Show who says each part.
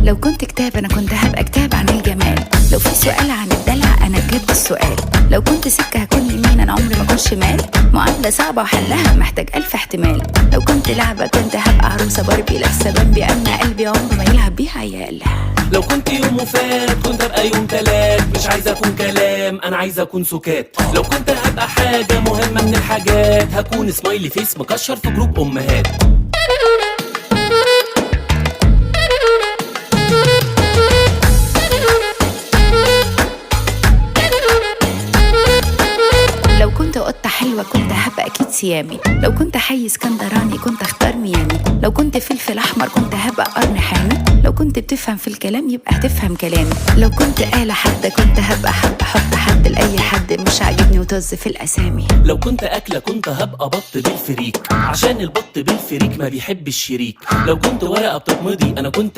Speaker 1: لو كنت كتاب انا كنت هبقى كتاب عن الجمال. لو في سؤال عن الدلع انا جبت السؤال. لو كنت سكة هكون يمين انا عمري ما اكون شمال. معادلة صعبة وحلها محتاج 1000 احتمال. لو كنت لعبة كنت هبقى عروسة باربي لابسة بامبي اما قلبي عمره ما يلعب بيه عيال.
Speaker 2: لو كنت يوم وفات كنت ابقى يوم تلات. مش عايز اكون كلام انا عايز اكون سكات. لو كنت هبقى حاجة مهمة من الحاجات هكون سمايلي فيس مكشر في جروب امهات.
Speaker 1: لو كنت قطة حلوة كنت هبقى أكيد سيامي. لو كنت حي اسكندراني كنت اختار ميامي. لو كنت فلفل أحمر كنت هبقى قرن حامي. لو كنت بتفهم في الكلام يبقى هتفهم كلامي. لو كنت آلة حادة كنت هبقى حد حط حد لأي حد مش عاجبني وطز في الأسامي.
Speaker 2: لو كنت أكلة كنت هبقى بط بالفريك عشان البط بالفريك ما بيحب الشريك. لو كنت ورقة بتتمضي أنا كنت